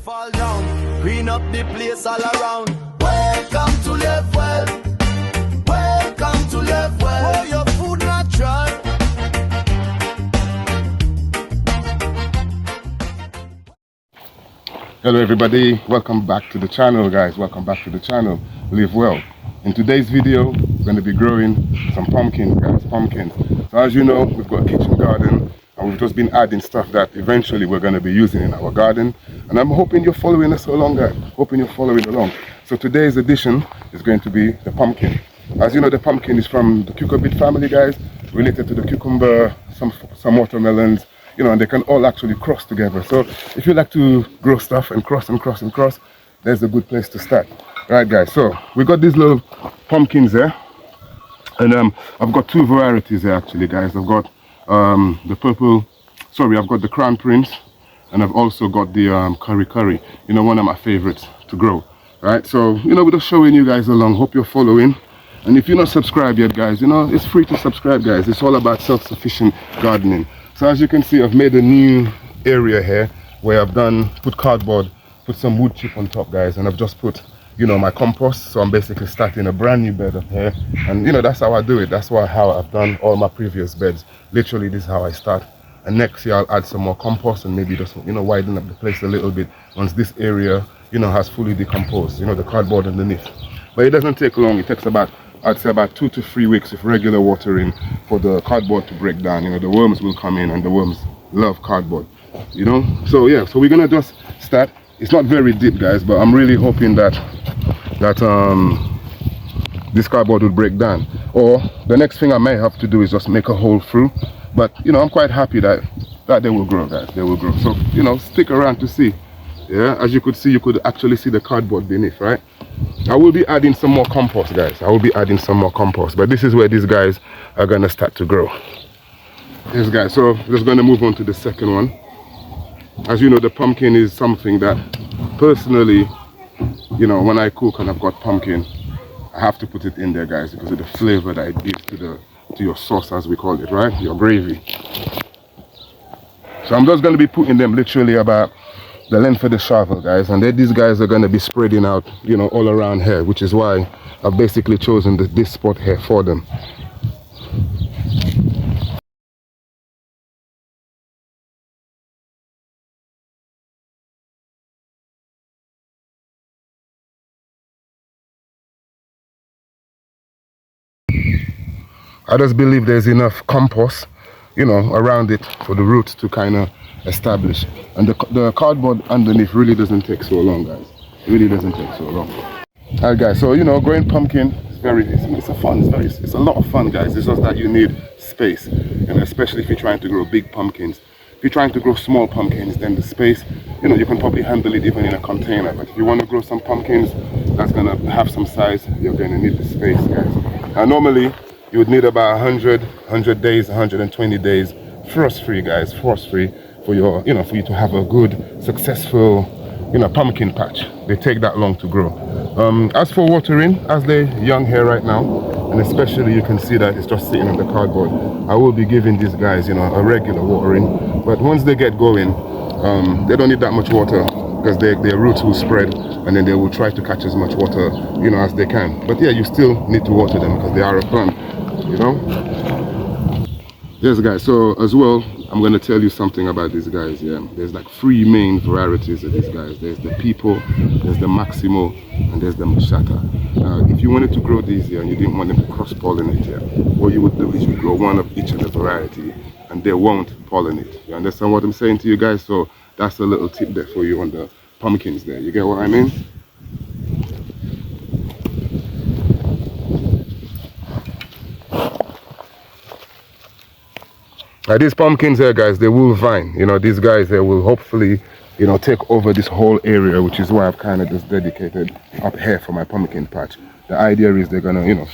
fall down, clean up the place all around. Welcome to live well. Welcome to live well. Oh, your food natural. Hello everybody, welcome back to the channel guys, welcome back to the channel, Live Well. In today's video, we're going to be growing some pumpkins guys, pumpkins. So as you know, we've got a kitchen garden and we've just been adding stuff that eventually we're going to be using in our garden. And I'm hoping you're following us along guys, hoping you're following along. So today's edition is going to be the pumpkin. As you know, the pumpkin is from the cucurbit family guys, related to the cucumber, some watermelons, you know, and they can all actually cross together. So if you like to grow stuff and cross and cross and cross, there's a good place to start. Right guys, so we got these little pumpkins there, and I've got two varieties here actually guys. I've got the purple, sorry, I've got the Crown Prince, and I've also got the curry curry, you know, one of my favorites to grow. Right, so you know, we're just showing you guys along, hope you're following. And if you're not subscribed yet guys, you know, it's free to subscribe guys. It's all about self-sufficient gardening. So as you can see, I've made a new area here where I've put cardboard, put some wood chip on top guys, and I've just put, you know, my compost. So I'm basically starting a brand new bed up here, and you know, that's how I do it. That's how I've done all my previous beds. Literally, this is how I start. And next year I'll add some more compost and maybe just, you know, widen up the place a little bit once this area, you know, has fully decomposed, you know, the cardboard underneath. But it doesn't take long. It takes about, I'd say about 2 to 3 weeks with regular watering for the cardboard to break down. You know, the worms will come in, and the worms love cardboard, you know. So yeah, so we're gonna just start. It's not very deep guys, but I'm really hoping that this cardboard will break down. Or the next thing I may have to do is just make a hole through. But you know, I'm quite happy that they will grow guys, they will grow. So you know, stick around to see. Yeah, as you could see, you could actually see the cardboard beneath, right? I will be adding some more compost guys. I will be adding some more compost, but this is where these guys are gonna start to grow. Yes guys, so we're just gonna move on to the second one. As you know, the pumpkin is something that personally, you know, when I cook and I've got pumpkin, I have to put it in there guys, because of the flavor that it gives to your sauce, as we call it, right? Your gravy. So I'm just gonna be putting them literally about the length of the shovel guys, and then these guys are going to be spreading out, you know, all around here, which is why I've basically chosen this spot here for them. I just believe there's enough compost, you know, around it for the roots to kind of establish, and the cardboard underneath really doesn't take so long guys. It really doesn't take so long. Alright guys, so you know, growing pumpkin is it's a lot of fun guys. It's just that you need space, and especially if you're trying to grow big pumpkins. If you're trying to grow small pumpkins, then the space, you know, you can probably handle it even in a container. But if you want to grow some pumpkins that's gonna have some size, you're gonna need the space guys. And normally you would need about 100 days, 120 days frost-free guys, frost-free, for your, you know, for you to have a good, successful, you know, pumpkin patch. They take that long to grow. As for watering, as they're young here right now, and especially you can see that it's just sitting on the cardboard, I will be giving these guys, you know, a regular watering. But once they get going, they don't need that much water, because their roots will spread, and then they will try to catch as much water, you know, as they can. But yeah, you still need to water them because they are a plant, you know. Yes guys, so as well, I'm going to tell you something about these guys. Yeah, there's like 3 main varieties of these guys. There's the Pipo, there's the Maximo, and there's the Machata. Now if you wanted to grow these here and you didn't want them to cross-pollinate here, what you would do is you grow one of each of the variety, and they won't pollinate. You understand what I'm saying to you guys? So that's a little tip there for you on the pumpkins there. You get what I mean? Now these pumpkins here guys, they will vine. You know, these guys here will hopefully, you know, take over this whole area, which is why I've kind of just dedicated up here for my pumpkin patch. The idea is they're gonna, you know,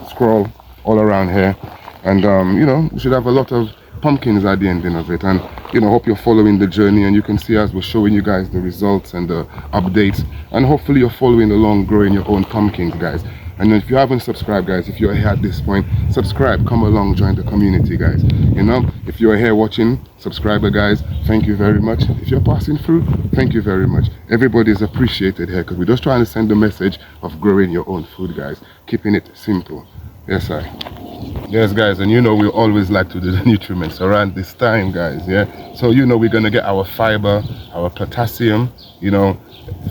scroll all around here, and you know, you should have a lot of pumpkins at the ending of it. And you know, hope you're following the journey, and you can see as we're showing you guys the results and the updates, and hopefully you're following along growing your own pumpkins guys. And if you haven't subscribed, guys, if you're here at this point, subscribe, come along, join the community, guys. You know, if you're here watching, subscriber, guys, thank you very much. If you're passing through, thank you very much. Everybody is appreciated here because we're just trying to send the message of growing your own food, guys, keeping it simple. Yes, sir. Yes, guys, and you know we always like to do the nutriments around this time, guys. Yeah, so you know we're gonna get our fiber, our potassium, you know,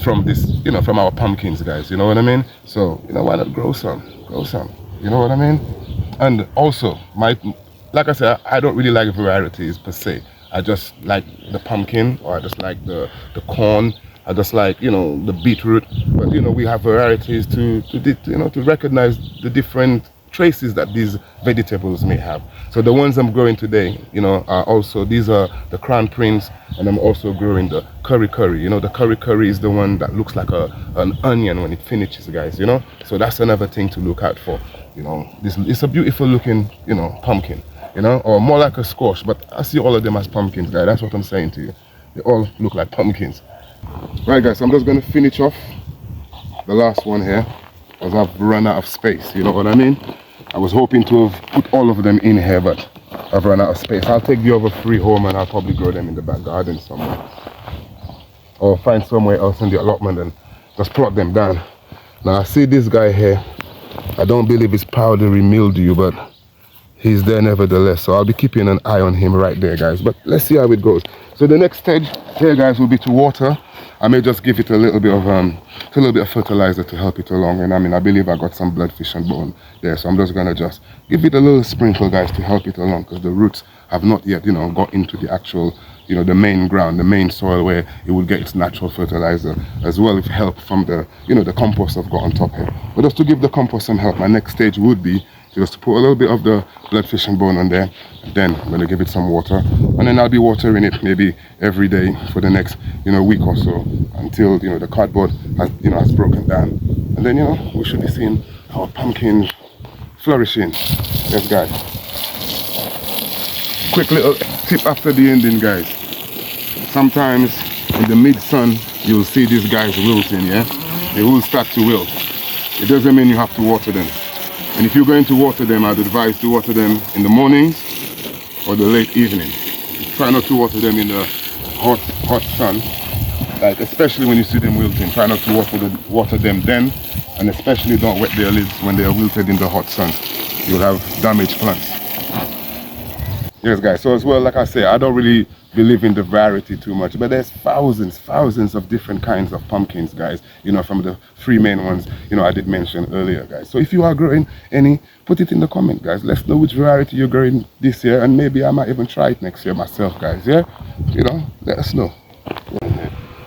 from this, you know, from our pumpkins, guys. You know what I mean? So you know, why not grow some, you know what I mean? And also, like I said, I don't really like varieties per se. I just like the pumpkin, or I just like the corn. I just like, you know, the beetroot. But you know, we have varieties to you know, to recognize the different traces that these vegetables may have. So the ones I'm growing today, you know, are also, these are the Crown Prince, and I'm also growing the curry. You know, the curry is the one that looks like an onion when it finishes, guys, you know. So that's another thing to look out for. You know, it's a beautiful looking, you know, pumpkin, you know, or more like a squash, but I see all of them as pumpkins, guys. That's what I'm saying to you. They all look like pumpkins. Right, guys, so I'm just going to finish off the last one here, as I've run out of space, you know what I mean? I was hoping to have put all of them in here, but I've run out of space. I'll take the other 3 home and I'll probably grow them in the back garden somewhere, or find somewhere else in the allotment and just plot them down. Now I see this guy here. I don't believe it's powdery mildew, but he's there nevertheless, so I'll be keeping an eye on him right there, guys. But let's see how it goes. So the next stage here, guys, will be to water. I may just give it a little bit of fertilizer to help it along. And I mean, I believe I got some bloodfish and bone there, so I'm just gonna just give it a little sprinkle, guys, to help it along, because the roots have not yet, you know, got into the actual, you know, the main ground, the main soil where it will get its natural fertilizer, as well as help from the, you know, the compost I've got on top here. But just to give the compost some help, my next stage would be just to put a little bit of the bloodfish and bone on there, and then I'm going to give it some water, and then I'll be watering it maybe every day for the next, you know, week or so, until, you know, the cardboard has, you know, has broken down, and then, you know, we should be seeing our pumpkin flourishing. Yes, guys. Quick little tip after the ending, guys. Sometimes in the mid-sun you'll see these guys wilting, yeah? They will start to wilt. It doesn't mean you have to water them. And if you're going to water them, I'd advise to water them in the mornings or the late evening. Try not to water them in the hot sun, like especially when you see them wilting. Try not to water them then, and especially don't wet their leaves when they are wilted in the hot sun. You'll have damaged plants. Yes, guys, so as well, like I say, I don't really believe in the variety too much, but there's thousands of different kinds of pumpkins, guys, you know, from the 3 main ones, you know, I did mention earlier, guys. So if you are growing any, put it in the comment, guys. Let's know which variety you're growing this year, and maybe I might even try it next year myself, guys. Yeah, you know, let us know.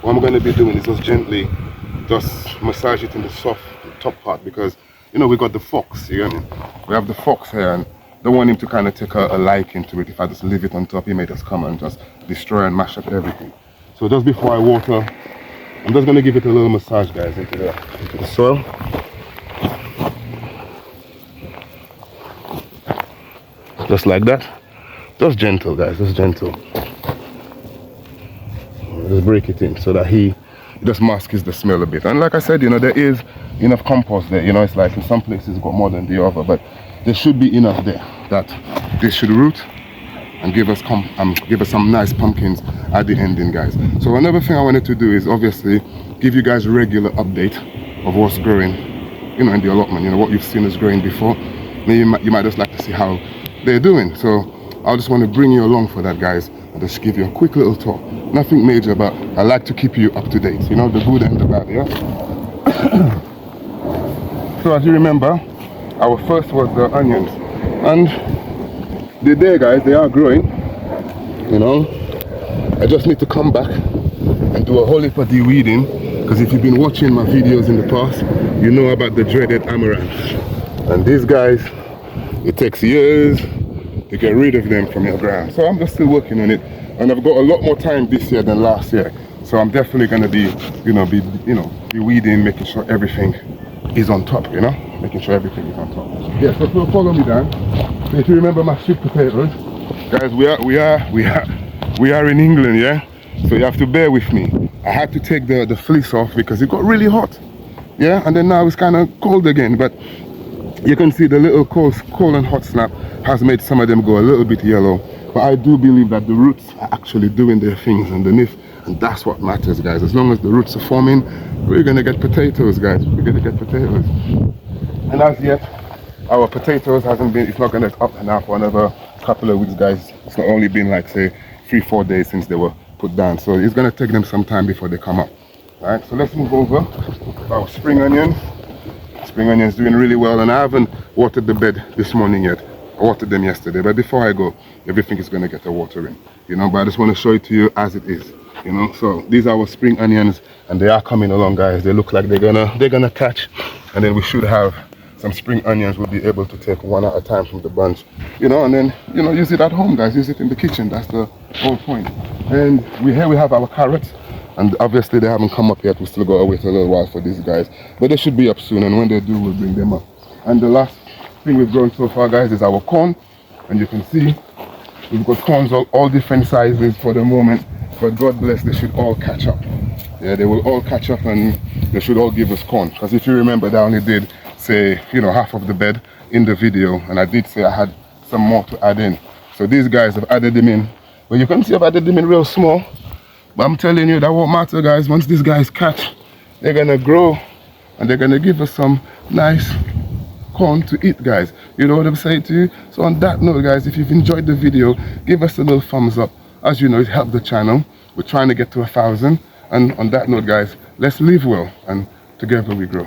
What I'm going to be doing is just gently just massage it in the soft top part, because, you know, we got the fox, you know, we have the fox here, and don't want him to kind of take a liking to it. If I just leave it on top, he may just come and just destroy and mash up everything. So just before I water, I'm just going to give it a little massage, guys, into the soil. Just like that. Just gentle, guys, just gentle. Just break it in so that it just masks the smell a bit. And like I said, you know, there is enough compost there. You know, it's like in some places got more than the other, but there should be enough there that this should root and give us some nice pumpkins at the ending, guys. So another thing I wanted to do is obviously give you guys a regular update of what's growing, you know, in the allotment, you know, what you've seen is growing before. Maybe you might just like to see how they're doing. So I just want to bring you along for that, guys, and just give you a quick little talk. Nothing major, but I like to keep you up to date, you know, the good and the bad, yeah? So as you remember, our first was the onions, and they're there, guys. They are growing, you know. I just need to come back and do a whole heap of de-weeding, because if you've been watching my videos in the past, you know about the dreaded amaranth. And these guys, it takes years to get rid of them from your ground. So I'm just still working on it, and I've got a lot more time this year than last year. So I'm definitely going to be weeding, making sure everything is on top, you know, making sure everything is on top. Yeah, so follow me down. So if you remember my sweet potatoes, guys, we are in England, yeah. So you have to bear with me. I had to take the fleece off because it got really hot. Yeah, and then now it's kind of cold again, but you can see the little cold and hot snap has made some of them go a little bit yellow. But I do believe that the roots are actually doing their things underneath, and that's what matters, guys. As long as the roots are forming, we're gonna get potatoes, guys. We're gonna get potatoes. And as yet, our potatoes hasn't been, it's not gonna up now for another couple of weeks, guys. It's not only been like say 3-4 days since they were put down, so it's gonna take them some time before they come up. All right, so let's move over to our spring onions. Spring onions doing really well, and I haven't watered the bed this morning yet. I watered them yesterday, but before I go, everything is going to get a watering, you know. But I just want to show it to you as it is, you know. So these are our spring onions, and they are coming along, guys. They look like they're gonna catch, and then we should have some spring onions. We'll be able to take one at a time from the bunch, you know, and then, you know, use it at home, guys. Use it in the kitchen. That's the whole point. And here we have our carrots. And obviously they haven't come up yet. We still gotta wait a little while for these guys, but they should be up soon, and when they do, we'll bring them up. And the last thing we've grown so far, guys, is our corn. And you can see we've got corns all different sizes for the moment, but God bless, they should all catch up. Yeah, they will all catch up, and they should all give us corn. Because if you remember, I only did say, you know, half of the bed in the video, and I did say I had some more to add in. So these guys have added them in, but you can see I've added them in real small. But I'm telling you, that won't matter, guys. Once these guys catch, they're gonna grow, and they're gonna give us some nice corn to eat, guys. You know what I'm saying to you? So on that note, guys, if you've enjoyed the video, give us a little thumbs up. As you know, it helped the channel. We're trying to get to 1,000. And on that note, guys, let's live well, and together we grow.